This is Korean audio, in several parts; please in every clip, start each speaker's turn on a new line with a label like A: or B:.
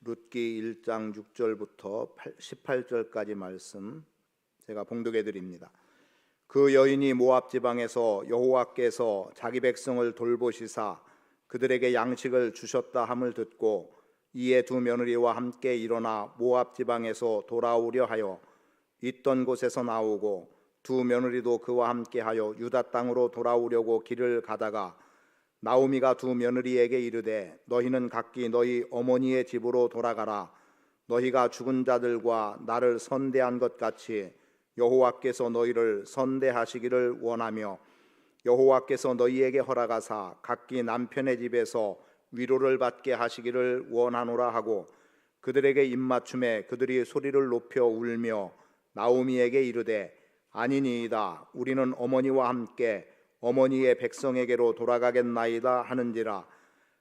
A: 룻기 1장 6절부터 18절까지 말씀 제가 봉독해 드립니다. 그 여인이 모압 지방에서 여호와께서 자기 백성을 돌보시사 그들에게 양식을 주셨다 함을 듣고 이에 두 며느리와 함께 일어나 모압 지방에서 돌아오려 하여 있던 곳에서 나오고 두 며느리도 그와 함께하여 유다 땅으로 돌아오려고 길을 가다가 나오미가 두 며느리에게 이르되 너희는 각기 너희 어머니의 집으로 돌아가라. 너희가 죽은 자들과 나를 선대한 것 같이 여호와께서 너희를 선대하시기를 원하며 여호와께서 너희에게 허락하사 각기 남편의 집에서 위로를 받게 하시기를 원하노라 하고 그들에게 입맞춤에 그들이 소리를 높여 울며 나오미에게 이르되 아니니이다. 우리는 어머니와 함께 어머니의 백성에게로 돌아가겠나이다 하는지라.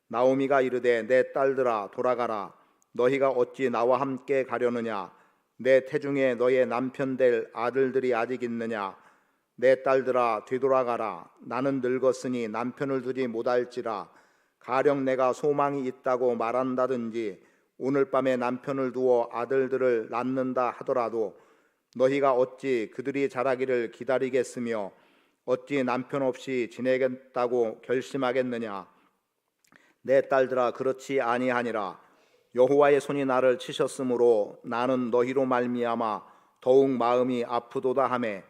A: 나오미가 이르되 내 딸들아 돌아가라. 너희가 어찌 나와 함께 가려느냐. 내 태중에 너의 남편 될 아들들이 아직 있느냐. 내 딸들아 뒤돌아가라. 나는 늙었으니 남편을 두지 못할지라. 가령 내가 소망이 있다고 말한다든지 오늘 밤에 남편을 두어 아들들을 낳는다 하더라도 너희가 어찌 그들이 자라기를 기다리겠으며 어찌 남편 없이 지내겠다고 결심하겠느냐. 내 딸들아 그렇지 아니하니라. 여호와의 손이 나를 치셨으므로 나는 너희로 말미암아 더욱 마음이 아프도다 하매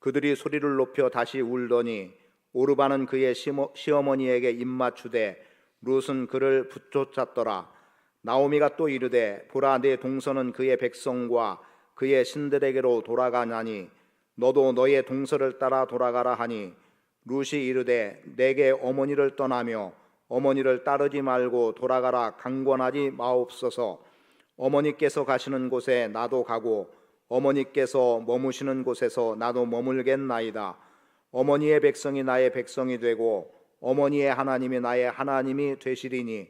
A: 그들이 소리를 높여 다시 울더니 오르바는 그의 시어머니에게 입맞추되 룻은 그를 붙쫓았더라. 나오미가 또 이르되 보라 내 동서는 그의 백성과 그의 신들에게로 돌아가나니 너도 너의 동서를 따라 돌아가라 하니 룻이 이르되 내게 어머니를 떠나며 어머니를 따르지 말고 돌아가라 강권하지 마옵소서. 어머니께서 가시는 곳에 나도 가고 어머니께서 머무시는 곳에서 나도 머물겠나이다. 어머니의 백성이 나의 백성이 되고 어머니의 하나님이 나의 하나님이 되시리니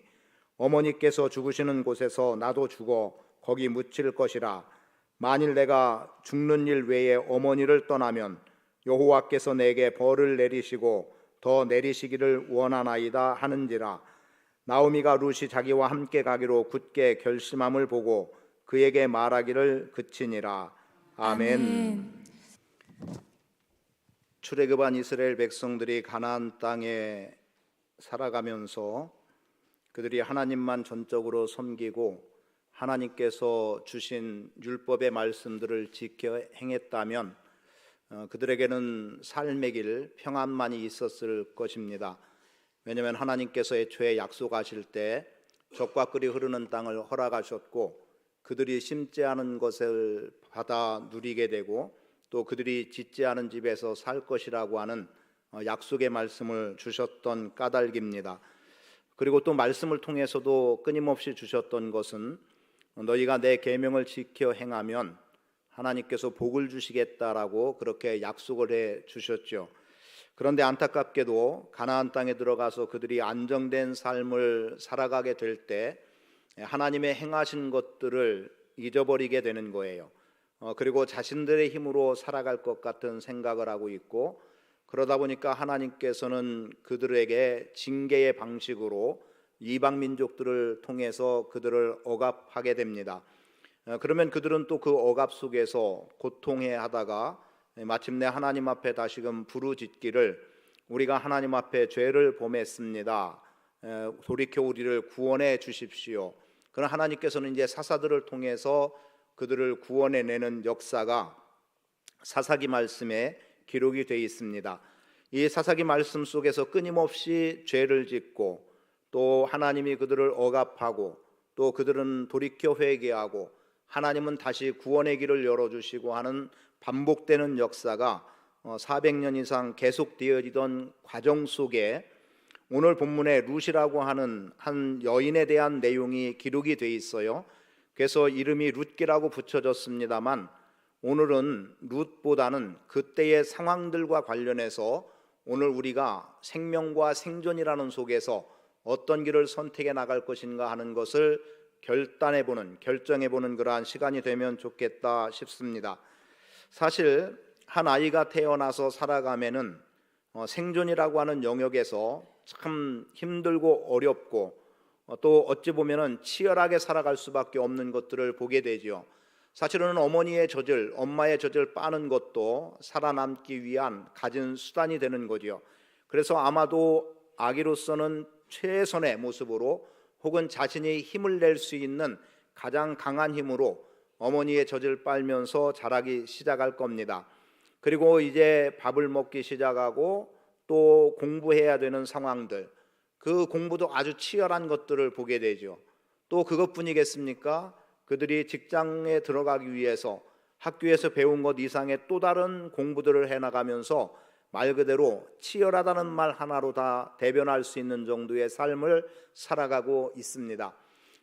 A: 어머니께서 죽으시는 곳에서 나도 죽어 거기 묻힐 것이라. 만일 내가 죽는 일 외에 어머니를 떠나면 여호와께서 내게 벌을 내리시고 더 내리시기를 원하나이다 하는지라. 나오미가 룻이 자기와 함께 가기로 굳게 결심함을 보고 그에게 말하기를 그치니라. 아멘. 출애굽한 이스라엘 백성들이 가나안 땅에 살아가면서 그들이 하나님만 전적으로 섬기고 하나님께서 주신 율법의 말씀들을 지켜 행했다면 그들에게는 삶의 길 평안만이 있었을 것입니다. 왜냐하면 하나님께서 애초에 약속하실 때 적과 꿀이 흐르는 땅을 허락하셨고 그들이 심지 않은 것을 받아 누리게 되고 또 그들이 짓지 않은 집에서 살 것이라고 하는 약속의 말씀을 주셨던 까닭입니다. 그리고 또 말씀을 통해서도 끊임없이 주셨던 것은 너희가 내 계명을 지켜 행하면 하나님께서 복을 주시겠다라고 그렇게 약속을 해 주셨죠. 그런데 안타깝게도 가나안 땅에 들어가서 그들이 안정된 삶을 살아가게 될 때 하나님의 행하신 것들을 잊어버리게 되는 거예요. 그리고 자신들의 힘으로 살아갈 것 같은 생각을 하고 있고 그러다 보니까 하나님께서는 그들에게 징계의 방식으로 이방 민족들을 통해서 그들을 억압하게 됩니다. 그러면 그들은 또 그 억압 속에서 고통해 하다가 마침내 하나님 앞에 다시금 부르짖기를 우리가 하나님 앞에 죄를 범했습니다. 돌이켜 우리를 구원해 주십시오. 그러나 하나님께서는 이제 사사들을 통해서 그들을 구원해내는 역사가 사사기 말씀에 기록이 되어 있습니다. 이 사사기 말씀 속에서 끊임없이 죄를 짓고 또 하나님이 그들을 억압하고 또 그들은 돌이켜 회개하고 하나님은 다시 구원의 길을 열어주시고 하는 반복되는 역사가 400년 이상 계속되어지던 과정 속에 오늘 본문에 룻이라고 하는 한 여인에 대한 내용이 기록이 되어 있어요. 그래서 이름이 룻기라고 붙여졌습니다만 오늘은 룻보다는 그때의 상황들과 관련해서 오늘 우리가 생명과 생존이라는 속에서 어떤 길을 선택해 나갈 것인가 하는 것을 결정해보는 그러한 시간이 되면 좋겠다 싶습니다. 사실 한 아이가 태어나서 살아가면은 생존이라고 하는 영역에서 참 힘들고 어렵고 또 어찌 보면은 치열하게 살아갈 수밖에 없는 것들을 보게 되죠. 사실은 어머니의 젖을, 엄마의 젖을 빠는 것도 살아남기 위한 갖은 수단이 되는 거죠. 그래서 아마도 아기로서는 최선의 모습으로 혹은 자신이 힘을 낼 수 있는 가장 강한 힘으로 어머니의 젖을 빨면서 자라기 시작할 겁니다. 그리고 이제 밥을 먹기 시작하고 또 공부해야 되는 상황들, 그 공부도 아주 치열한 것들을 보게 되죠. 또 그것뿐이겠습니까? 그들이 직장에 들어가기 위해서 학교에서 배운 것 이상의 또 다른 공부들을 해나가면서 말 그대로 치열하다는 말 하나로 다 대변할 수 있는 정도의 삶을 살아가고 있습니다.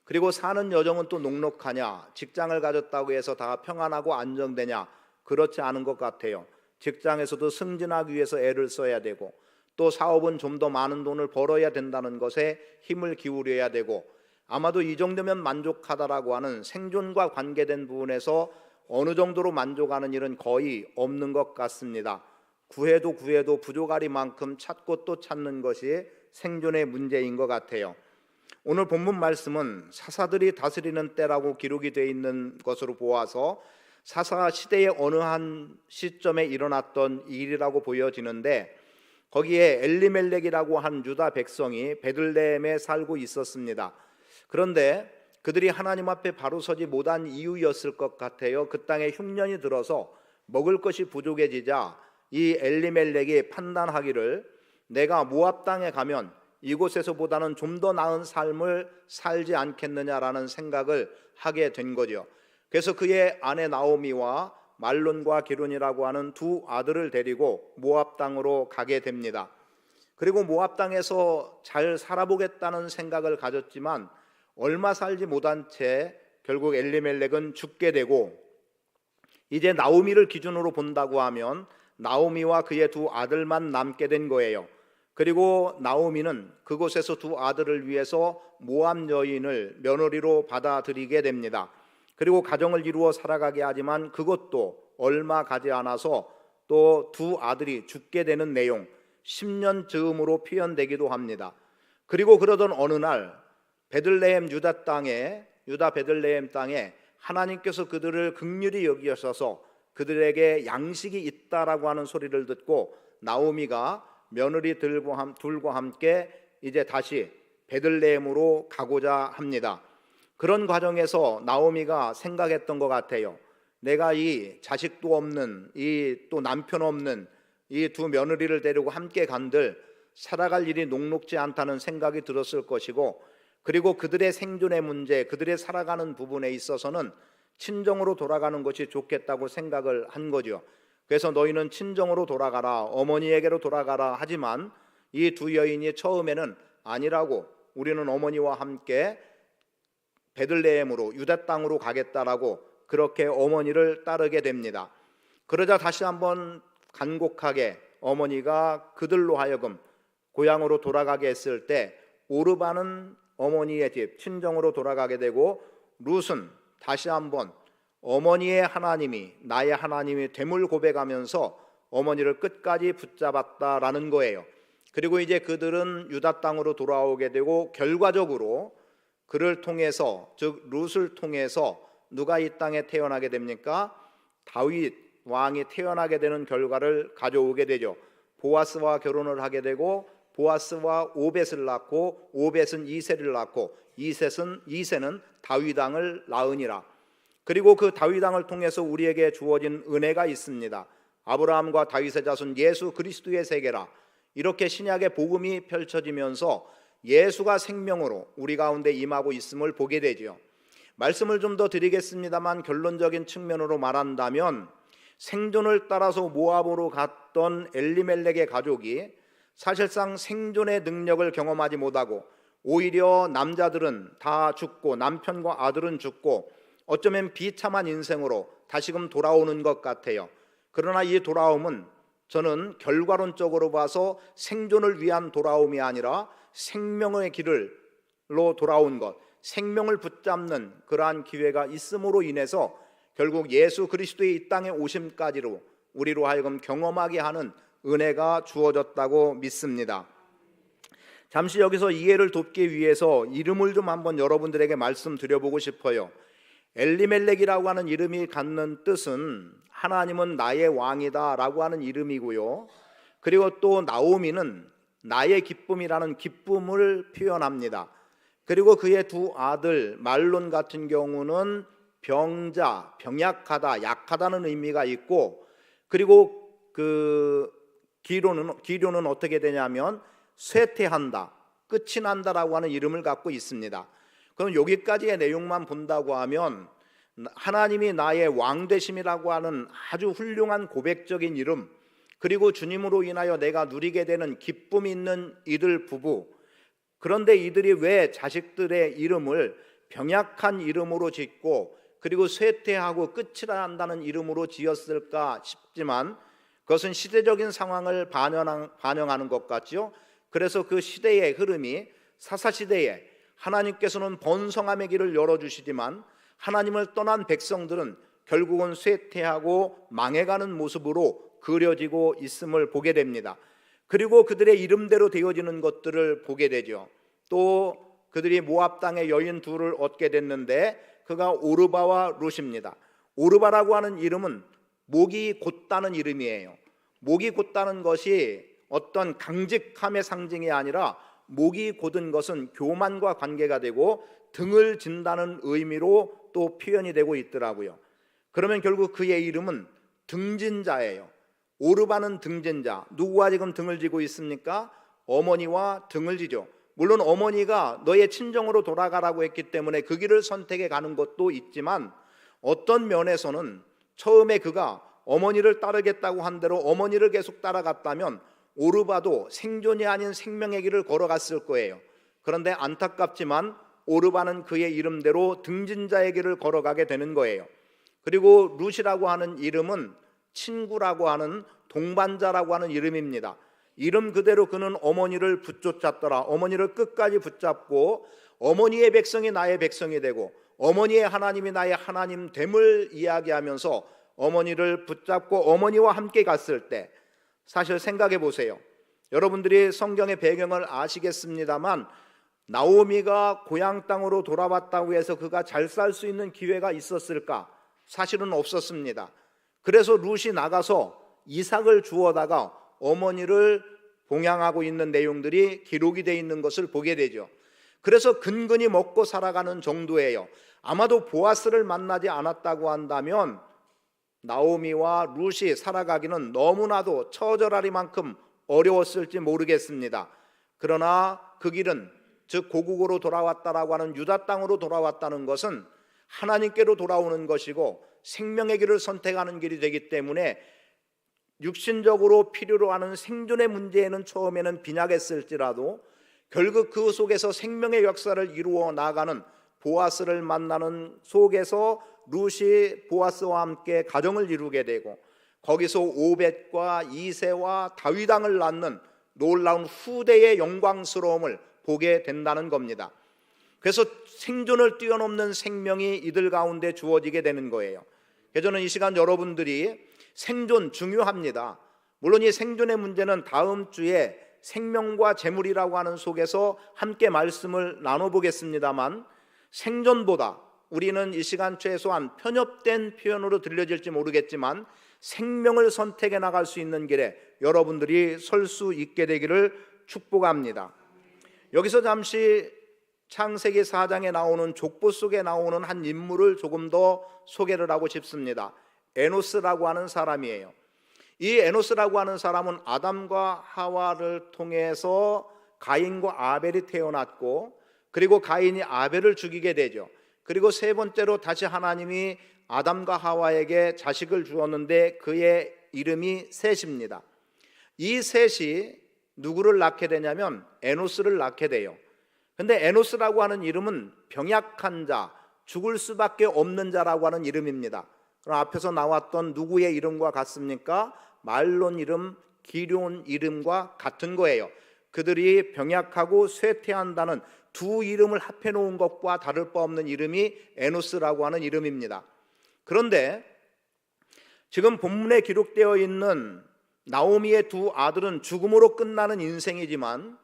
A: 그리고 사는 여정은 또 녹록하냐? 직장을 가졌다고 해서 다 평안하고 안정되냐? 그렇지 않은 것 같아요. 직장에서도 승진하기 위해서 애를 써야 되고, 또 사업은 좀 더 많은 돈을 벌어야 된다는 것에 힘을 기울여야 되고, 아마도 이 정도면 만족하다라고 하는 생존과 관계된 부분에서 어느 정도로 만족하는 일은 거의 없는 것 같습니다. 구해도 부족하리만큼 찾고 또 찾는 것이 생존의 문제인 것 같아요. 오늘 본문 말씀은 사사들이 다스리는 때라고 기록이 되어 있는 것으로 보아서 사사 시대의 어느 한 시점에 일어났던 일이라고 보여지는데, 거기에 엘리멜렉이라고 한 유다 백성이 베들레헴에 살고 있었습니다. 그런데 그들이 하나님 앞에 바로 서지 못한 이유였을 것 같아요. 그 땅에 흉년이 들어서 먹을 것이 부족해지자 이 엘리멜렉이 판단하기를, 내가 모압 땅에 가면 이곳에서보다는 좀 더 나은 삶을 살지 않겠느냐라는 생각을 하게 된 거죠. 그래서 그의 아내 나오미와 말론과 기론이라고 하는 두 아들을 데리고 모압 땅으로 가게 됩니다. 그리고 모압 땅에서 잘 살아보겠다는 생각을 가졌지만 얼마 살지 못한 채 결국 엘리멜렉은 죽게 되고, 이제 나오미를 기준으로 본다고 하면 나오미와 그의 두 아들만 남게 된 거예요. 그리고 나오미는 그곳에서 두 아들을 위해서 모압 여인을 며느리로 받아들이게 됩니다. 그리고 가정을 이루어 살아가게 하지만 그것도 얼마 가지 않아서 또 두 아들이 죽게 되는 내용, 10년 즈음으로 표현되기도 합니다. 그리고 그러던 어느 날 베들레헴 유다 베들레헴 땅에 하나님께서 그들을 긍휼히 여기셔서 그들에게 양식이 있다라고 하는 소리를 듣고 나오미가 며느리 둘과 함께 이제 다시 베들레헴으로 가고자 합니다. 그런 과정에서 나오미가 생각했던 것 같아요. 내가 이 자식도 없는, 이 또 남편 없는 이 두 며느리를 데리고 함께 간들 살아갈 일이 녹록지 않다는 생각이 들었을 것이고, 그리고 그들의 생존의 문제, 그들의 살아가는 부분에 있어서는 친정으로 돌아가는 것이 좋겠다고 생각을 한 거죠. 그래서 너희는 친정으로 돌아가라, 어머니에게로 돌아가라 하지만 이 두 여인이 처음에는 아니라고, 우리는 어머니와 함께 베들레헴으로 유다 땅으로 가겠다라고 그렇게 어머니를 따르게 됩니다. 그러자 다시 한번 간곡하게 어머니가 그들로 하여금 고향으로 돌아가게 했을 때 오르바는 어머니의 집 친정으로 돌아가게 되고, 룻은 다시 한번 어머니의 하나님이 나의 하나님이 됨을 고백하면서 어머니를 끝까지 붙잡았다라는 거예요. 그리고 이제 그들은 유다 땅으로 돌아오게 되고, 결과적으로 그를 통해서, 즉 룻을 통해서 누가 이 땅에 태어나게 됩니까? 다윗 왕이 태어나게 되는 결과를 가져오게 되죠. 보아스와 결혼을 하게 되고, 보아스와 오벳을 낳고, 오벳은 이새를 낳고, 이새는 다윗 왕을 낳으니라. 그리고 그 다윗 왕을 통해서 우리에게 주어진 은혜가 있습니다. 아브라함과 다윗의 자손 예수 그리스도의 세계라. 이렇게 신약의 복음이 펼쳐지면서 예수가 생명으로 우리 가운데 임하고 있음을 보게 되죠. 말씀을 좀 더 드리겠습니다만, 결론적인 측면으로 말한다면 생존을 따라서 모압으로 갔던 엘리멜렉의 가족이 사실상 생존의 능력을 경험하지 못하고, 오히려 남자들은 다 죽고 남편과 아들은 죽고 어쩌면 비참한 인생으로 다시금 돌아오는 것 같아요. 그러나 이 돌아옴은 저는 결과론적으로 봐서 생존을 위한 돌아옴이 아니라 생명의 길로 돌아온 것, 생명을 붙잡는 그러한 기회가 있음으로 인해서 결국 예수 그리스도의 이 땅에 오심까지로 우리로 하여금 경험하게 하는 은혜가 주어졌다고 믿습니다. 잠시 여기서 이해를 돕기 위해서 이름을 좀 한번 여러분들에게 말씀드려보고 싶어요. 엘리멜렉이라고 하는 이름이 갖는 뜻은 하나님은 나의 왕이다 라고 하는 이름이고요, 그리고 또 나오미는 나의 기쁨이라는 기쁨을 표현합니다. 그리고 그의 두 아들 말론 같은 경우는 병자, 병약하다, 약하다는 의미가 있고, 그리고 그 기료는 어떻게 되냐면 쇠퇴한다, 끝이 난다라고 하는 이름을 갖고 있습니다. 그럼 여기까지의 내용만 본다고 하면 하나님이 나의 왕 되심이라고 하는 아주 훌륭한 고백적인 이름, 그리고 주님으로 인하여 내가 누리게 되는 기쁨 있는 이들 부부, 그런데 이들이 왜 자식들의 이름을 병약한 이름으로 짓고 그리고 쇠퇴하고 끝이 난다는 이름으로 지었을까 싶지만, 그것은 시대적인 상황을 반영하는 것 같죠. 그래서 그 시대의 흐름이 사사시대에 하나님께서는 번성함의 길을 열어주시지만 하나님을 떠난 백성들은 결국은 쇠퇴하고 망해가는 모습으로 그려지고 있음을 보게 됩니다. 그리고 그들의 이름대로 되어지는 것들을 보게 되죠. 또 그들이 모압 땅의 여인 둘을 얻게 됐는데 그가 오르바와 룻입니다. 오르바라고 하는 이름은 목이 곧다는 이름이에요. 목이 곧다는 것이 어떤 강직함의 상징이 아니라 목이 곧은 것은 교만과 관계가 되고 등을 진다는 의미로 또 표현이 되고 있더라고요. 그러면 결국 그의 이름은 등진자예요. 오르바는 등진자. 누구와 지금 등을 지고 있습니까? 어머니와 등을 지죠. 물론 어머니가 너의 친정으로 돌아가라고 했기 때문에 그 길을 선택해 가는 것도 있지만, 어떤 면에서는 처음에 그가 어머니를 따르겠다고 한 대로 어머니를 계속 따라갔다면 오르바도 생존이 아닌 생명의 길을 걸어갔을 거예요. 그런데 안타깝지만 오르바는 그의 이름대로 등진자의 길을 걸어가게 되는 거예요. 그리고 룻이라고 하는 이름은 친구라고 하는 동반자라고 하는 이름입니다. 이름 그대로 그는 어머니를 붙잡더라. 어머니를 끝까지 붙잡고 어머니의 백성이 나의 백성이 되고 어머니의 하나님이 나의 하나님 됨을 이야기하면서 어머니를 붙잡고 어머니와 함께 갔을 때, 사실 생각해 보세요. 여러분들이 성경의 배경을 아시겠습니다만 나오미가 고향 땅으로 돌아왔다고 해서 그가 잘 살 수 있는 기회가 있었을까? 사실은 없었습니다. 그래서 룻이 나가서 이삭을 주워다가 어머니를 봉양하고 있는 내용들이 기록이 되어 있는 것을 보게 되죠. 그래서 근근히 먹고 살아가는 정도예요. 아마도 보아스를 만나지 않았다고 한다면 나오미와 룻이 살아가기는 너무나도 처절하리만큼 어려웠을지 모르겠습니다. 그러나 그 길은, 즉 고국으로 돌아왔다라고 하는 유다 땅으로 돌아왔다는 것은 하나님께로 돌아오는 것이고 생명의 길을 선택하는 길이 되기 때문에 육신적으로 필요로 하는 생존의 문제에는 처음에는 빈약했을지라도 결국 그 속에서 생명의 역사를 이루어 나가는 보아스를 만나는 속에서 룻이 보아스와 함께 가정을 이루게 되고 거기서 오벳과 이새와 다윗 왕을 낳는 놀라운 후대의 영광스러움을 보게 된다는 겁니다. 그래서 생존을 뛰어넘는 생명이 이들 가운데 주어지게 되는 거예요. 그래서 저는 이 시간 여러분들이 생존 중요합니다. 물론 이 생존의 문제는 다음 주에 생명과 재물이라고 하는 속에서 함께 말씀을 나눠보겠습니다만, 생존보다 우리는 이 시간 최소한 편협된 표현으로 들려질지 모르겠지만 생명을 선택해 나갈 수 있는 길에 여러분들이 설 수 있게 되기를 축복합니다. 여기서 잠시 창세기 4장에 나오는 족보 속에 나오는 한 인물을 조금 더 소개를 하고 싶습니다. 에노스라고 하는 사람이에요. 이 에노스라고 하는 사람은 아담과 하와를 통해서 가인과 아벨이 태어났고, 그리고 가인이 아벨을 죽이게 되죠. 그리고 세 번째로 다시 하나님이 아담과 하와에게 자식을 주었는데 그의 이름이 셋입니다. 이 셋이 누구를 낳게 되냐면 에노스를 낳게 돼요. 근데 에노스라고 하는 이름은 병약한 자, 죽을 수밖에 없는 자라고 하는 이름입니다. 그럼 앞에서 나왔던 누구의 이름과 같습니까? 말론 이름, 기럨 이름과 같은 거예요. 그들이 병약하고 쇠퇴한다는 두 이름을 합해 놓은 것과 다를 바 없는 이름이 에노스라고 하는 이름입니다. 그런데 지금 본문에 기록되어 있는 나오미의 두 아들은 죽음으로 끝나는 인생이지만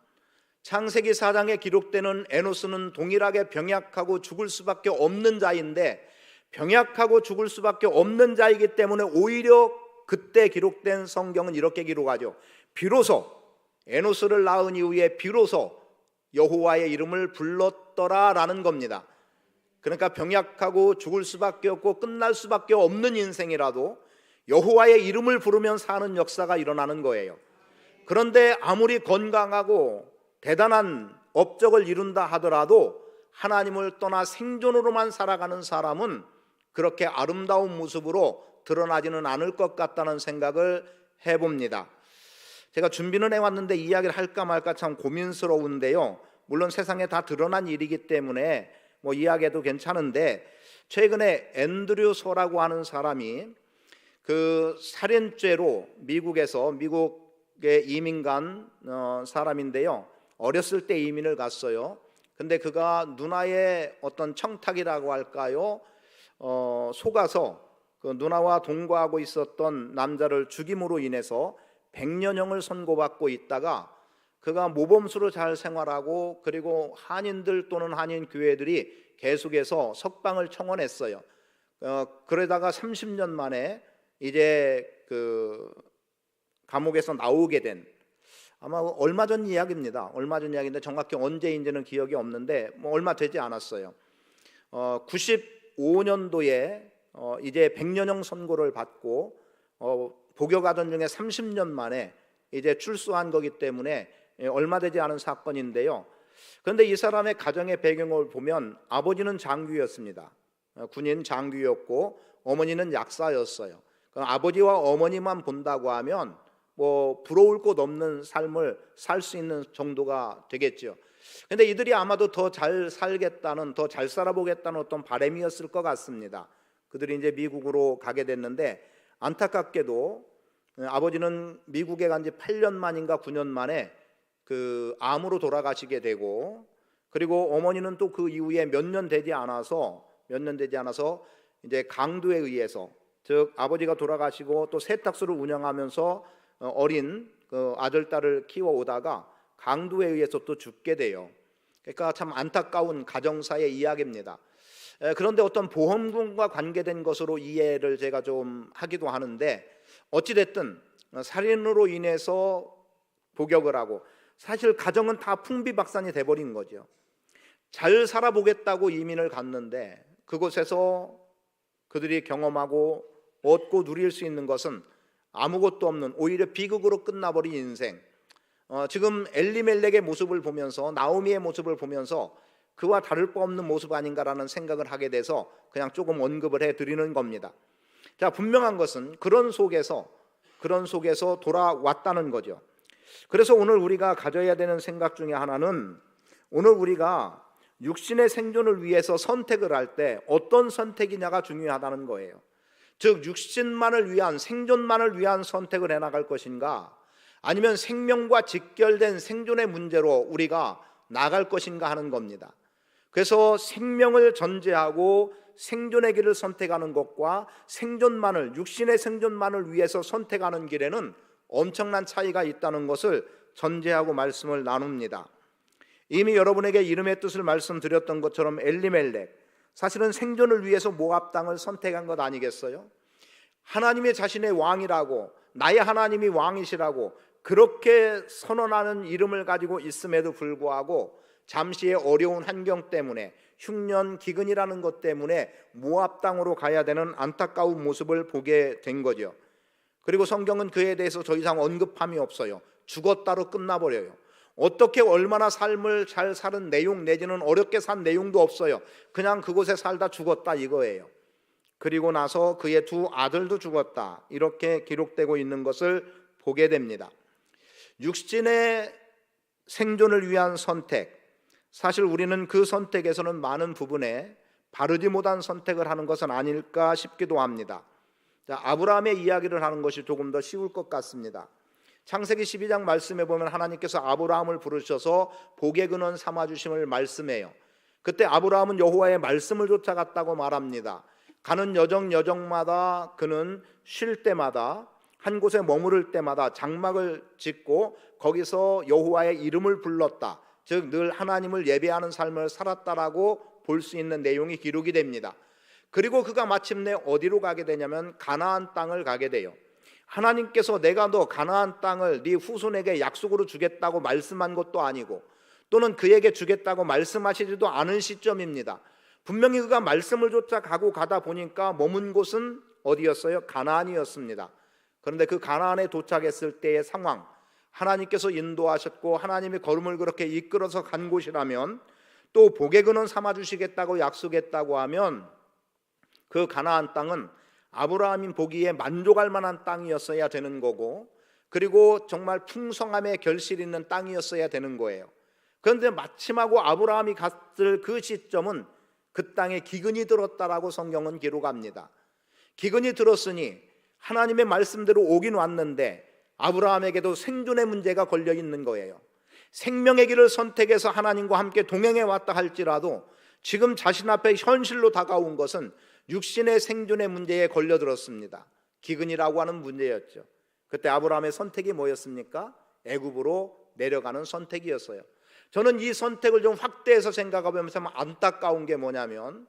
A: 창세기 4장에 기록되는 에노스는 동일하게 병약하고 죽을 수밖에 없는 자인데, 병약하고 죽을 수밖에 없는 자이기 때문에 오히려 그때 기록된 성경은 이렇게 기록하죠. 비로소 에노스를 낳은 이후에 비로소 여호와의 이름을 불렀더라라는 겁니다. 그러니까 병약하고 죽을 수밖에 없고 끝날 수밖에 없는 인생이라도 여호와의 이름을 부르면 사는 역사가 일어나는 거예요. 그런데 아무리 건강하고 대단한 업적을 이룬다 하더라도 하나님을 떠나 생존으로만 살아가는 사람은 그렇게 아름다운 모습으로 드러나지는 않을 것 같다는 생각을 해봅니다. 제가 준비는 해왔는데 이야기를 할까 말까 참 고민스러운데요. 물론 세상에 다 드러난 일이기 때문에 이야기해도 괜찮은데, 최근에 앤드류 소라고 하는 사람이 그 살인죄로 미국에 이민 간 사람인데요. 어렸을 때 이민을 갔어요. 근데 그가 누나의 어떤 청탁이라고 할까요? 속아서 그 누나와 동거하고 있었던 남자를 죽임으로 인해서 100년형을 선고받고 있다가 그가 모범수로 잘 생활하고, 그리고 한인들 또는 한인 교회들이 계속해서 석방을 청원했어요. 그러다가 30년 만에 이제 그 감옥에서 나오게 된, 아마 얼마 전 이야기입니다. 얼마 전 이야기인데 정확히 언제인지는 기억이 없는데 얼마 되지 않았어요. 95년도에 이제 100년형 선고를 받고 복역하던 중에 30년 만에 이제 출소한 거기 때문에 얼마 되지 않은 사건인데요. 그런데 이 사람의 가정의 배경을 보면 아버지는 장교였습니다. 군인 장교였고 어머니는 약사였어요. 아버지와 어머니만 본다고 하면 부러울 것 없는 삶을 살 수 있는 정도가 되겠죠. 그런데 이들이 아마도 더 잘 살겠다는, 더 잘 살아보겠다는 어떤 바람이었을 것 같습니다. 그들이 이제 미국으로 가게 됐는데, 안타깝게도 아버지는 미국에 간 지 8년 만인가 9년 만에 그 암으로 돌아가시게 되고, 그리고 어머니는 또 그 이후에 몇 년 되지 않아서 이제 강도에 의해서, 즉 아버지가 돌아가시고 또 세탁소를 운영하면서 어린 그 아들 딸을 키워오다가 강도에 의해서 또 죽게 돼요. 그러니까 참 안타까운 가정사의 이야기입니다. 그런데 어떤 보험금과 관계된 것으로 이해를 제가 좀 하기도 하는데, 어찌됐든 살인으로 인해서 복역을 하고, 사실 가정은 다 풍비박산이 돼버린 거죠. 잘 살아보겠다고 이민을 갔는데 그곳에서 그들이 경험하고 얻고 누릴 수 있는 것은 아무것도 없는, 오히려 비극으로 끝나버린 인생. 지금 엘리멜렉의 모습을 보면서, 나오미의 모습을 보면서 그와 다를 바 없는 모습 아닌가라는 생각을 하게 돼서 그냥 조금 언급을 해드리는 겁니다. 자, 분명한 것은 그런 속에서 돌아왔다는 거죠. 그래서 오늘 우리가 가져야 되는 생각 중에 하나는, 오늘 우리가 육신의 생존을 위해서 선택을 할 때 어떤 선택이냐가 중요하다는 거예요. 즉 육신만을 위한, 생존만을 위한 선택을 해나갈 것인가, 아니면 생명과 직결된 생존의 문제로 우리가 나갈 것인가 하는 겁니다. 그래서 생명을 전제하고 생존의 길을 선택하는 것과 생존만을, 육신의 생존만을 위해서 선택하는 길에는 엄청난 차이가 있다는 것을 전제하고 말씀을 나눕니다. 이미 여러분에게 이름의 뜻을 말씀드렸던 것처럼 엘리멜렉, 사실은 생존을 위해서 모압 땅을 선택한 것 아니겠어요? 하나님의 자신의 왕이라고, 나의 하나님이 왕이시라고 그렇게 선언하는 이름을 가지고 있음에도 불구하고 잠시의 어려운 환경 때문에, 흉년 기근이라는 것 때문에 모압 땅으로 가야 되는 안타까운 모습을 보게 된 거죠. 그리고 성경은 그에 대해서 더 이상 언급함이 없어요. 죽었다로 끝나버려요. 어떻게 얼마나 삶을 잘 사는 내용 내지는 어렵게 산 내용도 없어요. 그냥 그곳에 살다 죽었다 이거예요. 그리고 나서 그의 두 아들도 죽었다, 이렇게 기록되고 있는 것을 보게 됩니다. 육신의 생존을 위한 선택, 사실 우리는 그 선택에서는 많은 부분에 바르지 못한 선택을 하는 것은 아닐까 싶기도 합니다. 자, 아브라함의 이야기를 하는 것이 조금 더 쉬울 것 같습니다. 창세기 12장 말씀에 보면 하나님께서 아브라함을 부르셔서 복의 근원 삼아주심을 말씀해요. 그때 아브라함은 여호와의 말씀을 쫓아갔다고 말합니다. 가는 여정마다 그는 쉴 때마다, 한 곳에 머무를 때마다 장막을 짓고 거기서 여호와의 이름을 불렀다, 즉 늘 하나님을 예배하는 삶을 살았다라고 볼 수 있는 내용이 기록이 됩니다. 그리고 그가 마침내 어디로 가게 되냐면 가나안 땅을 가게 돼요. 하나님께서 내가 너 가나안 땅을 네 후손에게 약속으로 주겠다고 말씀한 것도 아니고 또는 그에게 주겠다고 말씀하시지도 않은 시점입니다. 분명히 그가 말씀을 쫓아 가다 보니까 머문 곳은 어디였어요? 가나안이었습니다. 그런데 그 가나안에 도착했을 때의 상황, 하나님께서 인도하셨고 하나님이 걸음을 그렇게 이끌어서 간 곳이라면, 또 복의 근원 삼아 주시겠다고 약속했다고 하면 그 가나안 땅은 아브라함이 보기에 만족할 만한 땅이었어야 되는 거고, 그리고 정말 풍성함의 결실이 있는 땅이었어야 되는 거예요. 그런데 마침하고 아브라함이 갔을 그 시점은 그 땅에 기근이 들었다라고 성경은 기록합니다. 기근이 들었으니 하나님의 말씀대로 오긴 왔는데 아브라함에게도 생존의 문제가 걸려 있는 거예요. 생명의 길을 선택해서 하나님과 함께 동행해 왔다 할지라도 지금 자신 앞에 현실로 다가온 것은 육신의 생존의 문제에 걸려들었습니다. 기근이라고 하는 문제였죠. 그때 아브라함의 선택이 뭐였습니까? 애굽으로 내려가는 선택이었어요. 저는 이 선택을 좀 확대해서 생각해보면서 안타까운 게 뭐냐면,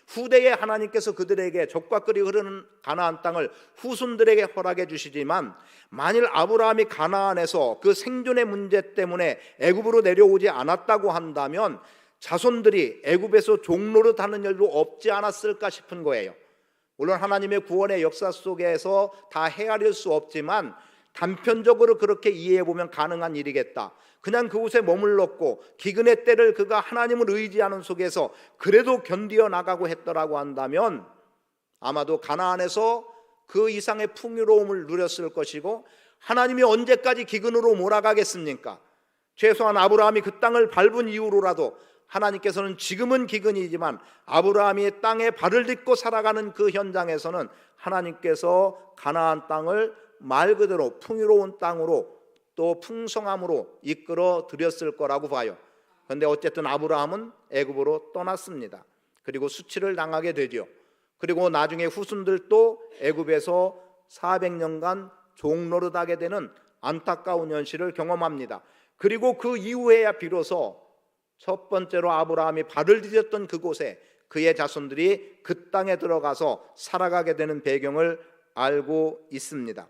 A: 후대에 하나님께서 그들에게 적과 꿀이 흐르는 가나안 땅을 후손들에게 허락해 주시지만, 만일 아브라함이 가나안에서 그 생존의 문제 때문에 애굽으로 내려오지 않았다고 한다면 자손들이 애굽에서 종노릇하는 일도 없지 않았을까 싶은 거예요. 물론 하나님의 구원의 역사 속에서 다 헤아릴 수 없지만 단편적으로 그렇게 이해해보면 가능한 일이겠다. 그냥 그곳에 머물렀고 기근의 때를 그가 하나님을 의지하는 속에서 그래도 견디어 나가고 했더라고 한다면 아마도 가나안에서 그 이상의 풍요로움을 누렸을 것이고, 하나님이 언제까지 기근으로 몰아가겠습니까? 최소한 아브라함이 그 땅을 밟은 이후로라도 하나님께서는 지금은 기근이지만 아브라함이 땅에 발을 딛고 살아가는 그 현장에서는 하나님께서 가나안 땅을 말 그대로 풍요로운 땅으로 또 풍성함으로 이끌어 드렸을 거라고 봐요. 그런데 어쨌든 아브라함은 애굽으로 떠났습니다. 그리고 수치를 당하게 되죠. 그리고 나중에 후손들도 애굽에서 400년간 종노릇하게 되는 안타까운 현실을 경험합니다. 그리고 그 이후에야 비로소 첫 번째로 아브라함이 발을 디뎠던 그곳에 그의 자손들이 그 땅에 들어가서 살아가게 되는 배경을 알고 있습니다.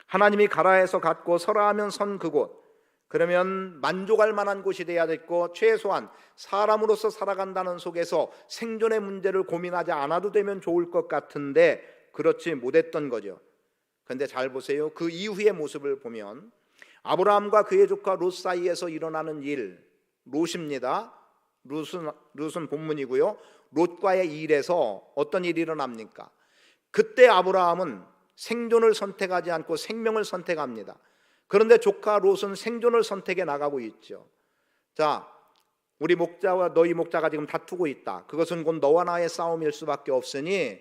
A: 하나님이 가라 해서 갔고 서라 하면 선 그곳, 그러면 만족할 만한 곳이 돼야 됐고 최소한 사람으로서 살아간다는 속에서 생존의 문제를 고민하지 않아도 되면 좋을 것 같은데 그렇지 못했던 거죠. 그런데 잘 보세요. 그 이후의 모습을 보면 아브라함과 그의 조카 롯 사이에서 일어나는 일, 롯입니다. 롯은 본문이고요. 롯과의 일에서 어떤 일이 일어납니까? 그때 아브라함은 생존을 선택하지 않고 생명을 선택합니다. 그런데 조카 롯은 생존을 선택해 나가고 있죠. 자, 우리 목자와 너희 목자가 지금 다투고 있다. 그것은 곧 너와 나의 싸움일 수밖에 없으니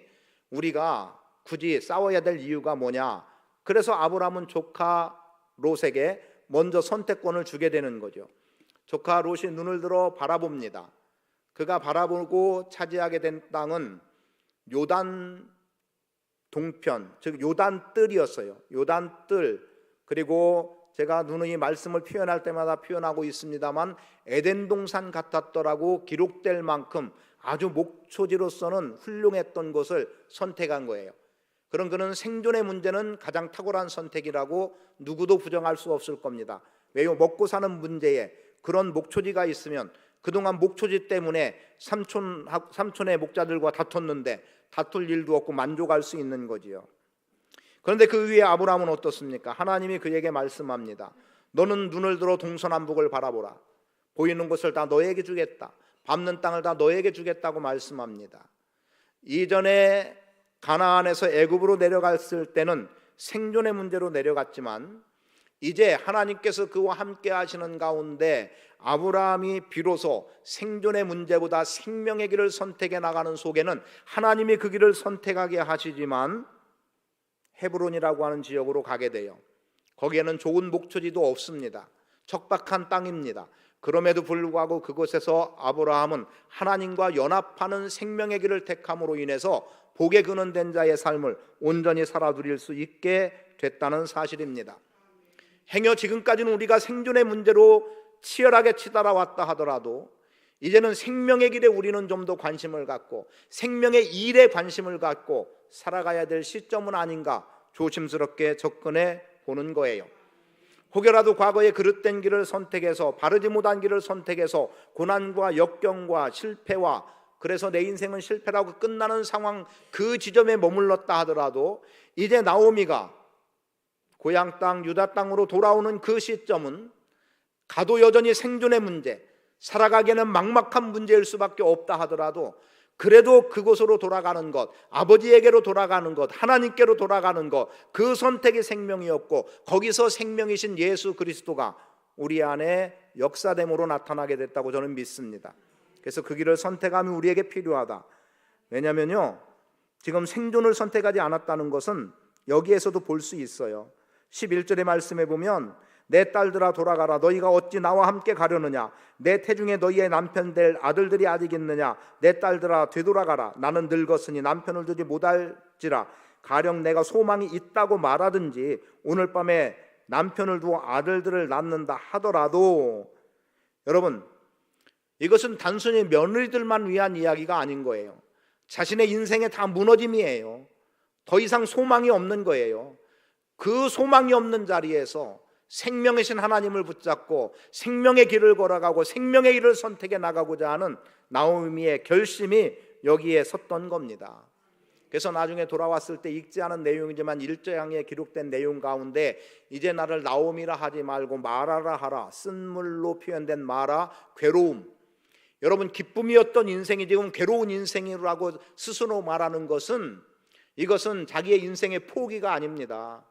A: 우리가 굳이 싸워야 될 이유가 뭐냐? 그래서 아브라함은 조카 롯에게 먼저 선택권을 주게 되는 거죠. 조카 롯이 눈을 들어 바라봅니다. 그가 바라보고 차지하게 된 땅은 요단 동편, 즉 요단 뜰이었어요. 요단 뜰, 그리고 제가 누누이 말씀을 표현할 때마다 표현하고 있습니다만 에덴 동산 같았더라고 기록될 만큼 아주 목초지로서는 훌륭했던 곳을 선택한 거예요. 그런 그는 생존의 문제는 가장 탁월한 선택이라고 누구도 부정할 수 없을 겁니다. 왜요? 먹고 사는 문제에 그런 목초지가 있으면, 그동안 목초지 때문에 삼촌의 목자들과 다퉜는데 다툴 일도 없고 만족할 수 있는 거지요. 그런데 그 위에 아브라함은 어떻습니까? 하나님이 그에게 말씀합니다. 너는 눈을 들어 동서남북을 바라보라. 보이는 것을 다 너에게 주겠다. 밟는 땅을 다 너에게 주겠다고 말씀합니다. 이전에 가나안에서 애굽으로 내려갔을 때는 생존의 문제로 내려갔지만 이제 하나님께서 그와 함께 하시는 가운데 아브라함이 비로소 생존의 문제보다 생명의 길을 선택해 나가는 속에는 하나님이 그 길을 선택하게 하시지만 헤브론이라고 하는 지역으로 가게 돼요. 거기에는 좋은 목초지도 없습니다. 척박한 땅입니다. 그럼에도 불구하고 그곳에서 아브라함은 하나님과 연합하는 생명의 길을 택함으로 인해서 복의 근원된 자의 삶을 온전히 살아 누릴 수 있게 됐다는 사실입니다. 행여 지금까지는 우리가 생존의 문제로 치열하게 치달아왔다 하더라도 이제는 생명의 길에 우리는 좀 더 관심을 갖고 생명의 일에 관심을 갖고 살아가야 될 시점은 아닌가 조심스럽게 접근해 보는 거예요. 혹여라도 과거에 그릇된 길을 선택해서 바르지 못한 길을 선택해서 고난과 역경과 실패와 그래서 내 인생은 실패라고 끝나는 상황 그 지점에 머물렀다 하더라도 이제 나오미가 고향 땅 유다 땅으로 돌아오는 그 시점은 가도 여전히 생존의 문제, 살아가기에는 막막한 문제일 수밖에 없다 하더라도 그래도 그곳으로 돌아가는 것, 아버지에게로 돌아가는 것, 하나님께로 돌아가는 것, 그 선택이 생명이었고 거기서 생명이신 예수 그리스도가 우리 안에 역사됨으로 나타나게 됐다고 저는 믿습니다. 그래서 그 길을 선택하면 우리에게 필요하다. 왜냐하면요, 지금 생존을 선택하지 않았다는 것은 여기에서도 볼 수 있어요. 11절의 말씀에 보면 내 딸들아 돌아가라. 너희가 어찌 나와 함께 가려느냐. 내 태중에 너희의 남편 될 아들들이 아직 있느냐. 내 딸들아 되돌아가라. 나는 늙었으니 남편을 두지 못할지라. 가령 내가 소망이 있다고 말하든지 오늘 밤에 남편을 두어 아들들을 낳는다 하더라도, 여러분, 이것은 단순히 며느리들만 위한 이야기가 아닌 거예요. 자신의 인생에 다 무너짐이에요. 더 이상 소망이 없는 거예요. 그 소망이 없는 자리에서 생명이신 하나님을 붙잡고 생명의 길을 걸어가고 생명의 길을 선택해 나가고자 하는 나오미의 결심이 여기에 섰던 겁니다. 그래서 나중에 돌아왔을 때 읽지 않은 내용이지만 1장에 기록된 내용 가운데 이제 나를 나오미라 하지 말고 마라라 하라, 쓴물로 표현된 마라, 괴로움. 여러분, 기쁨이었던 인생이 지금 괴로운 인생이라고 스스로 말하는 것은 이것은 자기의 인생의 포기가 아닙니다.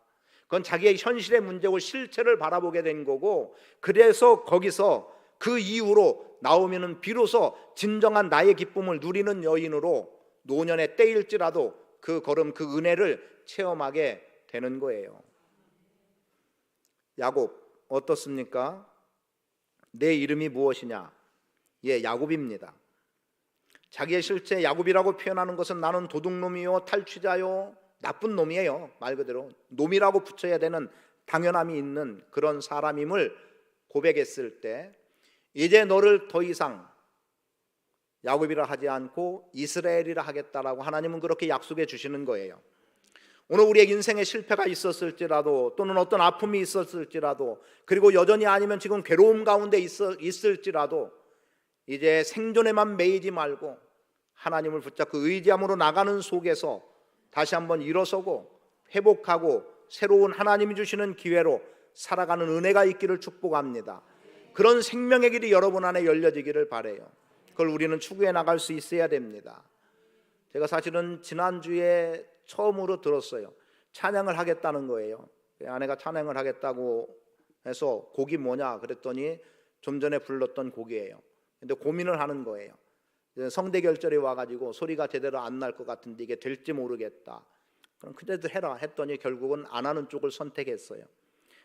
A: 그건 자기의 현실의 문제고 실체를 바라보게 된 거고, 그래서 거기서 그 이후로 나오미는 비로소 진정한 나의 기쁨을 누리는 여인으로 노년의 때일지라도 그 걸음, 그 은혜를 체험하게 되는 거예요. 야곱 어떻습니까? 내 이름이 무엇이냐? 예, 야곱입니다. 자기의 실체 야곱이라고 표현하는 것은 나는 도둑놈이요, 탈취자요, 나쁜 놈이에요. 말 그대로 놈이라고 붙여야 되는 당연함이 있는 그런 사람임을 고백했을 때 이제 너를 더 이상 야곱이라 하지 않고 이스라엘이라 하겠다라고 하나님은 그렇게 약속해 주시는 거예요. 오늘 우리의 인생에 실패가 있었을지라도 또는 어떤 아픔이 있었을지라도 그리고 여전히 아니면 지금 괴로움 가운데 있을지라도 이제 생존에만 매이지 말고 하나님을 붙잡고 의지함으로 나가는 속에서 다시 한번 일어서고 회복하고 새로운 하나님이 주시는 기회로 살아가는 은혜가 있기를 축복합니다. 그런 생명의 길이 여러분 안에 열려지기를 바라요. 그걸 우리는 추구해 나갈 수 있어야 됩니다. 제가 사실은 지난주에 처음으로 들었어요. 찬양을 하겠다는 거예요. 아내가 찬양을 하겠다고 해서 곡이 뭐냐 그랬더니 좀 전에 불렀던 곡이에요. 근데 고민을 하는 거예요. 성대결절이 와가지고 소리가 제대로 안 날 것 같은데 이게 될지 모르겠다. 그럼 그래도 해라 했더니 결국은 안 하는 쪽을 선택했어요.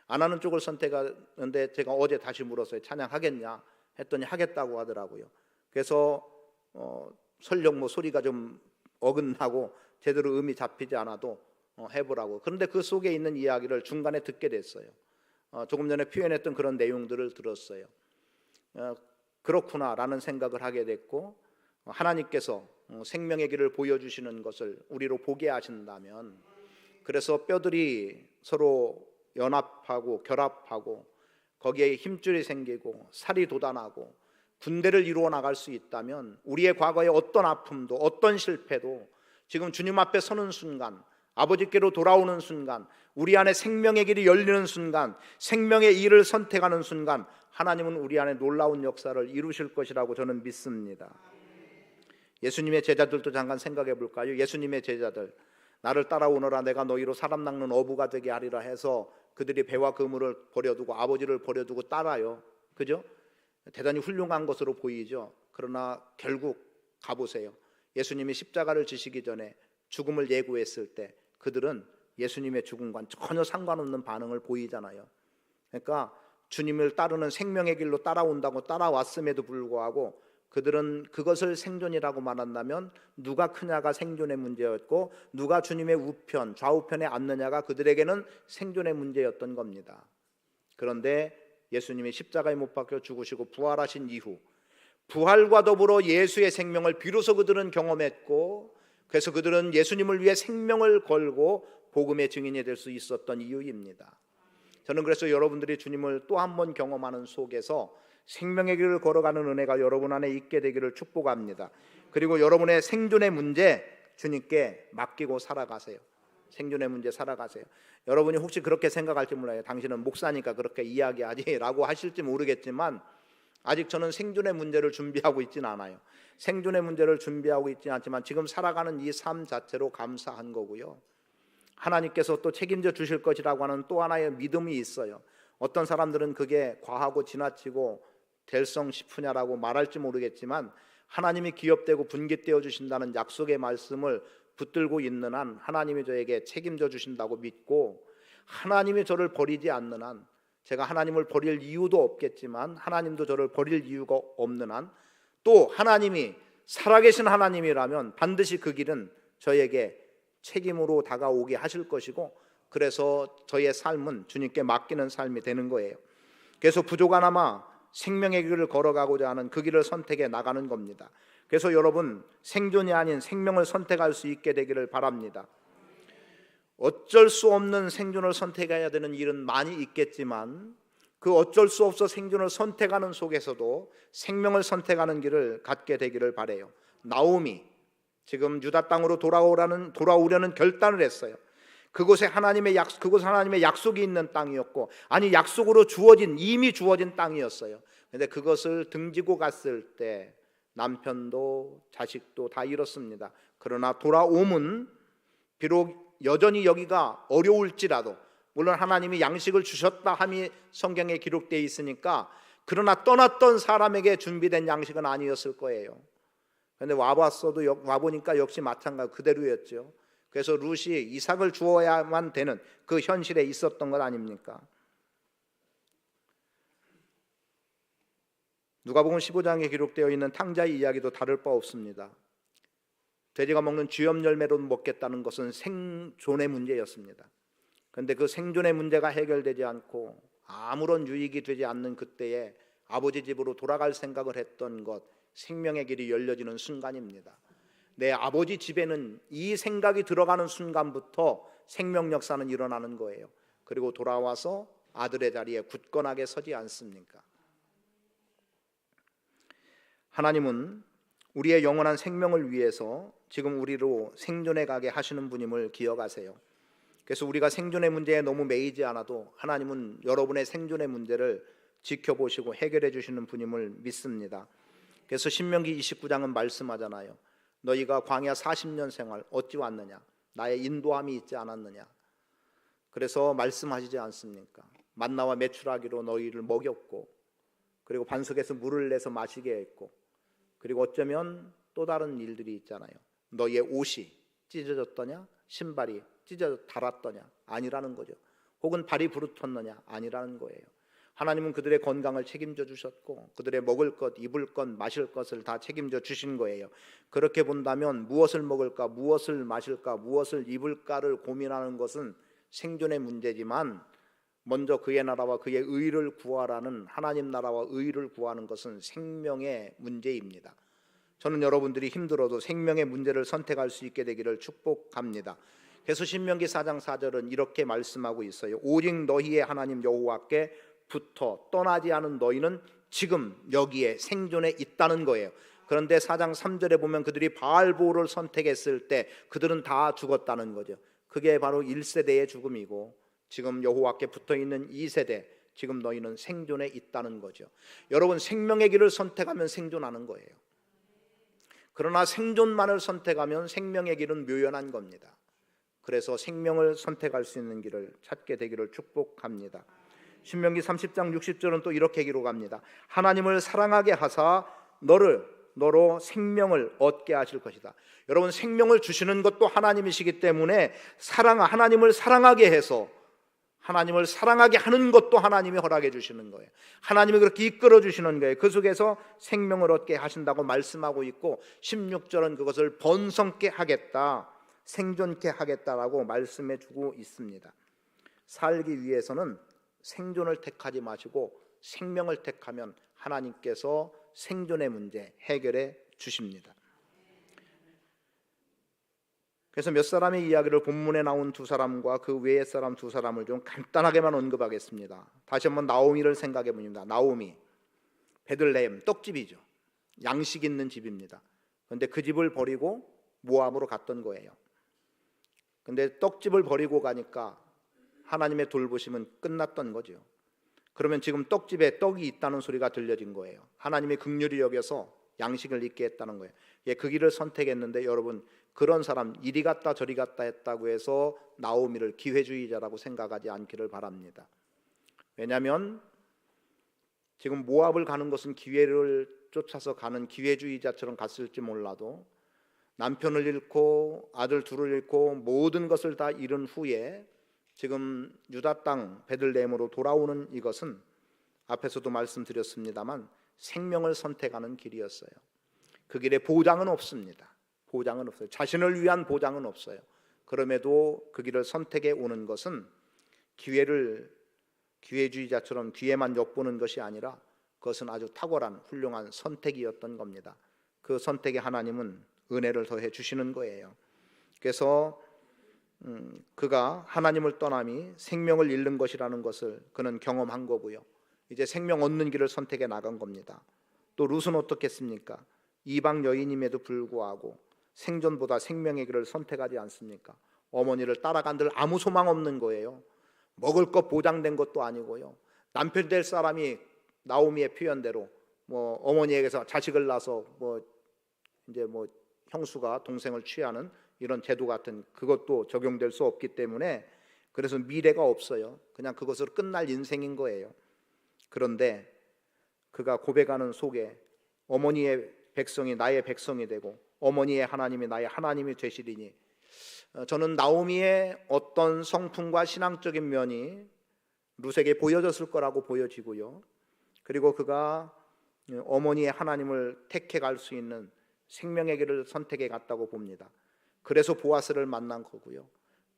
A: 안 하는 쪽을 선택하는데 제가 어제 다시 물었어요. 찬양하겠냐 했더니 하겠다고 하더라고요. 그래서 설령 뭐 소리가 좀 어긋나고 제대로 음이 잡히지 않아도 해보라고. 그런데 그 속에 있는 이야기를 중간에 듣게 됐어요. 조금 전에 표현했던 그런 내용들을 들었어요. 그렇구나라는 생각을 하게 됐고, 하나님께서 생명의 길을 보여주시는 것을 우리로 보게 하신다면, 그래서 뼈들이 서로 연합하고 결합하고 거기에 힘줄이 생기고 살이 돋아나고 군대를 이루어 나갈 수 있다면 우리의 과거의 어떤 아픔도 어떤 실패도 지금 주님 앞에 서는 순간, 아버지께로 돌아오는 순간, 우리 안에 생명의 길이 열리는 순간, 생명의 일을 선택하는 순간 하나님은 우리 안에 놀라운 역사를 이루실 것이라고 저는 믿습니다. 예수님의 제자들도 잠깐 생각해 볼까요? 예수님의 제자들, 나를 따라오너라 내가 너희로 사람 낚는 어부가 되게 하리라 해서 그들이 배와 그물을 버려두고 아버지를 버려두고 따라요. 그죠? 대단히 훌륭한 것으로 보이죠. 그러나 결국 가보세요. 예수님이 십자가를 지시기 전에 죽음을 예고했을 때 그들은 예수님의 죽음과는 전혀 상관없는 반응을 보이잖아요. 그러니까 주님을 따르는 생명의 길로 따라온다고 따라왔음에도 불구하고 그들은 그것을 생존이라고 말한다면 누가 크냐가 생존의 문제였고 누가 주님의 좌우편에 앉느냐가 그들에게는 생존의 문제였던 겁니다. 그런데 예수님이 십자가에 못 박혀 죽으시고 부활하신 이후 부활과 더불어 예수의 생명을 비로소 그들은 경험했고, 그래서 그들은 예수님을 위해 생명을 걸고 복음의 증인이 될 수 있었던 이유입니다. 저는 그래서 여러분들이 주님을 또 한 번 경험하는 속에서 생명의 길을 걸어가는 은혜가 여러분 안에 있게 되기를 축복합니다. 그리고 여러분의 생존의 문제 주님께 맡기고 살아가세요. 생존의 문제 살아가세요. 여러분이 혹시 그렇게 생각할지 몰라요. 당신은 목사니까 그렇게 이야기하지 라고 하실지 모르겠지만, 아직 저는 생존의 문제를 준비하고 있지는 않아요. 생존의 문제를 준비하고 있지는 않지만 지금 살아가는 이 삶 자체로 감사한 거고요. 하나님께서 또 책임져 주실 것이라고 하는 또 하나의 믿음이 있어요. 어떤 사람들은 그게 과하고 지나치고 될성 싶으냐라고 말할지 모르겠지만, 하나님이 기업되고 분깃되어 주신다는 약속의 말씀을 붙들고 있는 한 하나님이 저에게 책임져 주신다고 믿고, 하나님이 저를 버리지 않는 한, 제가 하나님을 버릴 이유도 없겠지만 하나님도 저를 버릴 이유가 없는 한, 또 하나님이 살아계신 하나님이라면 반드시 그 길은 저에게 책임으로 다가오게 하실 것이고, 그래서 저의 삶은 주님께 맡기는 삶이 되는 거예요. 그래서 부족하나마 생명의 길을 걸어가고자 하는 그 길을 선택해 나가는 겁니다. 그래서 여러분, 생존이 아닌 생명을 선택할 수 있게 되기를 바랍니다. 어쩔 수 없는 생존을 선택해야 되는 일은 많이 있겠지만, 그 어쩔 수 없어 생존을 선택하는 속에서도 생명을 선택하는 길을 갖게 되기를 바라요. 나오미, 지금 유다 땅으로 돌아오려는 결단을 했어요. 그곳에 하나님의 약속이 있는 땅이었고, 아니 약속으로 이미 주어진 땅이었어요. 그런데 그것을 등지고 갔을 때 남편도 자식도 다 잃었습니다. 그러나 돌아옴은 비록 여전히 여기가 어려울지라도, 물론 하나님이 양식을 주셨다 함이 성경에 기록되어 있으니까, 그러나 떠났던 사람에게 준비된 양식은 아니었을 거예요. 그런데 와보니까 역시 마찬가지 그대로였죠. 그래서 룻이 이삭을 주어야만 되는 그 현실에 있었던 것 아닙니까? 누가복음 15장에 기록되어 있는 탕자의 이야기도 다를 바 없습니다. 돼지가 먹는 쥐염 열매로 먹겠다는 것은 생존의 문제였습니다. 그런데 그 생존의 문제가 해결되지 않고 아무런 유익이 되지 않는 그때에 아버지 집으로 돌아갈 생각을 했던 것, 생명의 길이 열려지는 순간입니다. 내 아버지 집에는 이 생각이 들어가는 순간부터 생명 역사는 일어나는 거예요. 그리고 돌아와서 아들의 자리에 굳건하게 서지 않습니까? 하나님은 우리의 영원한 생명을 위해서 지금 우리로 생존해 가게 하시는 분임을 기억하세요. 그래서 우리가 생존의 문제에 너무 매이지 않아도 하나님은 여러분의 생존의 문제를 지켜보시고 해결해 주시는 분임을 믿습니다. 그래서 신명기 29장은 말씀하잖아요. 너희가 광야 40년 생활 어찌 왔느냐? 나의 인도함이 있지 않았느냐? 그래서 말씀하시지 않습니까? 만나와 메추라기로 너희를 먹였고, 그리고 반석에서 물을 내서 마시게 했고, 그리고 어쩌면 또 다른 일들이 있잖아요. 너희의 옷이 찢어졌더냐? 신발이 찢어져 닳았더냐? 아니라는 거죠. 혹은 발이 부르텄느냐? 아니라는 거예요. 하나님은 그들의 건강을 책임져 주셨고, 그들의 먹을 것, 입을 것, 마실 것을 다 책임져 주신 거예요. 그렇게 본다면 무엇을 먹을까, 무엇을 마실까, 무엇을 입을까를 고민하는 것은 생존의 문제지만, 먼저 그의 나라와 그의 의를 구하라는 하나님 나라와 의를 구하는 것은 생명의 문제입니다. 저는 여러분들이 힘들어도 생명의 문제를 선택할 수 있게 되기를 축복합니다. 그래서 신명기 4장 4절은 이렇게 말씀하고 있어요. 오직 너희의 하나님 여호와께 부터 떠나지 않은 너희는 지금 여기에 생존해 있다는 거예요. 그런데 4장 3절에 보면 그들이 바알보를 선택했을 때 그들은 다 죽었다는 거죠. 그게 바로 1세대의 죽음이고, 지금 여호와께 붙어있는 2세대, 지금 너희는 생존해 있다는 거죠. 여러분, 생명의 길을 선택하면 생존하는 거예요. 그러나 생존만을 선택하면 생명의 길은 묘연한 겁니다. 그래서 생명을 선택할 수 있는 길을 찾게 되기를 축복합니다. 신명기 30장 60절은 또 이렇게 기록합니다. 하나님을 사랑하게 하사 너로 생명을 얻게 하실 것이다. 여러분, 생명을 주시는 것도 하나님이시기 때문에 하나님을 사랑하게 해서 하나님을 사랑하게 하는 것도 하나님이 허락해 주시는 거예요. 하나님이 그렇게 이끌어 주시는 거예요. 그 속에서 생명을 얻게 하신다고 말씀하고 있고, 16절은 그것을 번성케 하겠다, 생존케 하겠다라고 말씀해 주고 있습니다. 살기 위해서는 생존을 택하지 마시고 생명을 택하면 하나님께서 생존의 문제 해결해 주십니다. 그래서 몇 사람의 이야기를 본문에 나온 두 사람과 그 외의 사람 두 사람을 좀 간단하게만 언급하겠습니다. 다시 한번 나오미를 생각해 봅니다. 나오미, 베들레헴 떡집이죠. 양식 있는 집입니다. 그런데 그 집을 버리고 모압으로 갔던 거예요. 근데 떡집을 버리고 가니까 하나님의 돌보심은 끝났던 거죠. 그러면 지금 떡집에 떡이 있다는 소리가 들려진 거예요. 하나님의 긍휼히 여겨서 양식을 있게 했다는 거예요. 예, 그 길을 선택했는데 여러분, 그런 사람 이리 갔다 저리 갔다 했다고 해서 나오미를 기회주의자라고 생각하지 않기를 바랍니다. 왜냐하면 지금 모압을 가는 것은 기회를 쫓아서 가는 기회주의자처럼 갔을지 몰라도 남편을 잃고 아들 둘을 잃고 모든 것을 다 잃은 후에 지금 유다 땅 베들레헴으로 돌아오는 이것은 앞에서도 말씀드렸습니다만 생명을 선택하는 길이었어요. 그 길에 보장은 없습니다. 보장은 없어요. 자신을 위한 보장은 없어요. 그럼에도 그 길을 선택해 오는 것은 기회주의자처럼 기회만 엿보는 것이 아니라 그것은 아주 탁월한 훌륭한 선택이었던 겁니다. 그 선택에 하나님은 은혜를 더해 주시는 거예요. 그래서 그가 하나님을 떠남이 생명을 잃는 것이라는 것을 그는 경험한 거고요. 이제 생명 얻는 길을 선택해 나간 겁니다. 또 룻은 어떻겠습니까? 이방 여인임에도 불구하고 생존보다 생명의 길을 선택하지 않습니까? 어머니를 따라간들 아무 소망 없는 거예요. 먹을 것 보장된 것도 아니고요. 남편 될 사람이 나오미의 표현대로 어머니에게서 자식을 낳아서 형수가 동생을 취하는 이런 제도 같은 그것도 적용될 수 없기 때문에 그래서 미래가 없어요. 그냥 그것으로 끝날 인생인 거예요. 그런데 그가 고백하는 속에 어머니의 백성이 나의 백성이 되고 어머니의 하나님이 나의 하나님이 되시리니, 저는 나오미의 어떤 성품과 신앙적인 면이 룻에게 보여졌을 거라고 보여지고요. 그리고 그가 어머니의 하나님을 택해 갈 수 있는 생명의 길을 선택해 갔다고 봅니다. 그래서 보아스를 만난 거고요.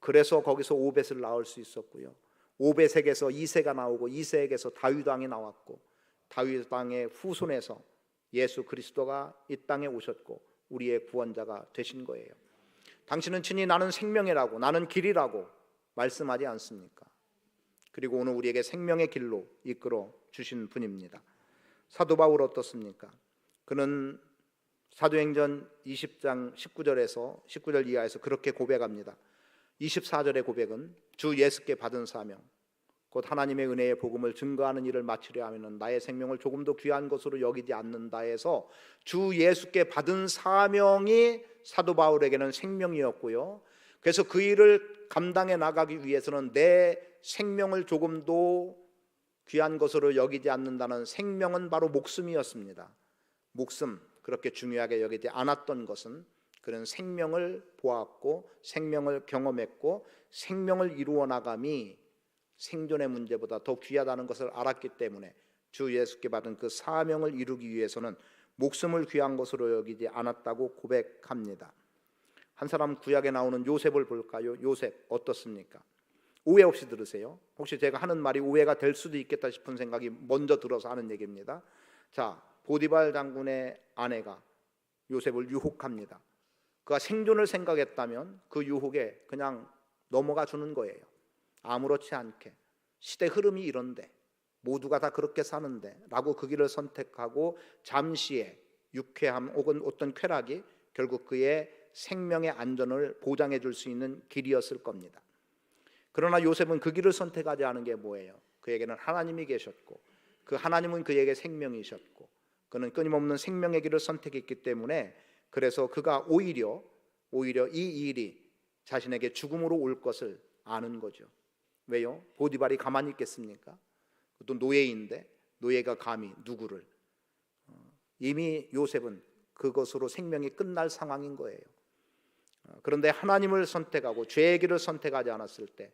A: 그래서 거기서 오벳을 낳을 수 있었고요. 오벳에게서 이새가 나오고 이새에게서 다윗 왕이 나왔고 다윗 왕의 후손에서 예수 그리스도가 이 땅에 오셨고 우리의 구원자가 되신 거예요. 당신은 친히 나는 생명이라고 나는 길이라고 말씀하지 않습니까? 그리고 오늘 우리에게 생명의 길로 이끌어 주신 분입니다. 사도 바울 어떻습니까? 그는 사도행전 20장 19절 이하에서 그렇게 고백합니다. 24절의 고백은 주 예수께 받은 사명 곧 하나님의 은혜의 복음을 증거하는 일을 마치려 하면 나의 생명을 조금도 귀한 것으로 여기지 않는다 해서 주 예수께 받은 사명이 사도 바울에게는 생명이었고요. 그래서 그 일을 감당해 나가기 위해서는 내 생명을 조금도 귀한 것으로 여기지 않는다는 생명은 바로 목숨이었습니다. 목숨 그렇게 중요하게 여기지 않았던 것은 그는 생명을 보았고 생명을 경험했고 생명을 이루어 나감이 생존의 문제보다 더 귀하다는 것을 알았기 때문에 주 예수께 받은 그 사명을 이루기 위해서는 목숨을 귀한 것으로 여기지 않았다고 고백합니다. 한 사람 구약에 나오는 요셉을 볼까요? 요셉 어떻습니까? 오해 없이 들으세요. 혹시 제가 하는 말이 오해가 될 수도 있겠다 싶은 생각이 먼저 들어서 하는 얘기입니다. 자, 보디발 장군의 아내가 요셉을 유혹합니다. 그가 생존을 생각했다면 그 유혹에 그냥 넘어가 주는 거예요. 아무렇지 않게 시대 흐름이 이런데 모두가 다 그렇게 사는데 라고 그 길을 선택하고 잠시의 유쾌함 혹은 어떤 쾌락이 결국 그의 생명의 안전을 보장해 줄 수 있는 길이었을 겁니다. 그러나 요셉은 그 길을 선택하지 않은 게 뭐예요? 그에게는 하나님이 계셨고 그 하나님은 그에게 생명이셨고 그는 끊임없는 생명의 길을 선택했기 때문에 그래서 그가 오히려 이 일이 자신에게 죽음으로 올 것을 아는 거죠. 왜요? 보디발이 가만히 있겠습니까? 또 노예인데 노예가 감히 누구를? 이미 요셉은 그것으로 생명이 끝날 상황인 거예요. 그런데 하나님을 선택하고 죄의 길을 선택하지 않았을 때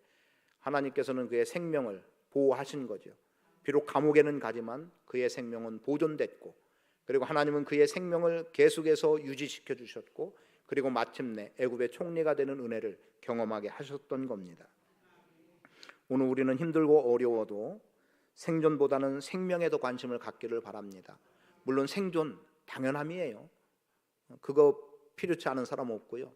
A: 하나님께서는 그의 생명을 보호하신 거죠. 비록 감옥에는 가지만 그의 생명은 보존됐고 그리고 하나님은 그의 생명을 계속해서 유지시켜 주셨고 그리고 마침내 애굽의 총리가 되는 은혜를 경험하게 하셨던 겁니다. 오늘 우리는 힘들고 어려워도 생존보다는 생명에 더 관심을 갖기를 바랍니다. 물론 생존 당연함이에요. 그거 필요치 않은 사람 없고요.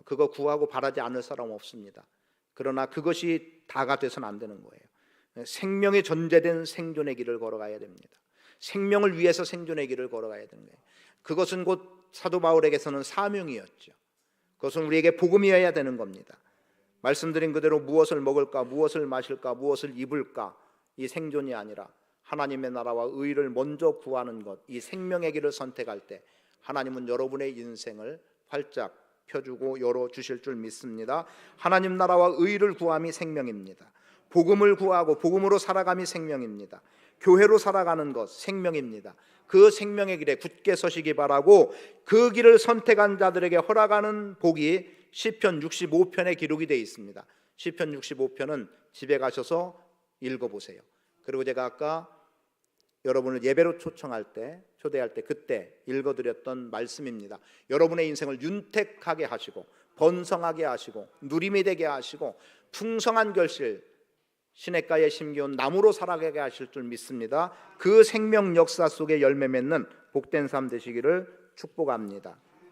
A: 그거 구하고 바라지 않을 사람 없습니다. 그러나 그것이 다가 돼서는 안 되는 거예요. 생명이 전제된 생존의 길을 걸어가야 됩니다. 생명을 위해서 생존의 길을 걸어가야 되는 거예요. 그것은 곧 사도 바울에게서는 사명이었죠. 그것은 우리에게 복음이어야 되는 겁니다. 말씀드린 그대로 무엇을 먹을까, 무엇을 마실까, 무엇을 입을까, 이 생존이 아니라 하나님의 나라와 의를 먼저 구하는 것, 이 생명의 길을 선택할 때 하나님은 여러분의 인생을 활짝 펴주고 열어주실 줄 믿습니다. 하나님 나라와 의를 구함이 생명입니다. 복음을 구하고 복음으로 살아감이 생명입니다. 교회로 살아가는 것 생명입니다. 그 생명의 길에 굳게 서시기 바라고, 그 길을 선택한 자들에게 허락하는 복이 시편 65편에 기록이 되어 있습니다. 시편 65편은 집에 가셔서 읽어보세요. 그리고 제가 아까 여러분을 예배로 초대할 때 그때 읽어드렸던 말씀입니다. 여러분의 인생을 윤택하게 하시고 번성하게 하시고 누림이 되게 하시고 풍성한 결실, 시냇가에 심겨온 나무로 살아가게 하실 줄 믿습니다. 그 생명 역사 속에 열매 맺는 복된 삶 되시기를 축복합니다.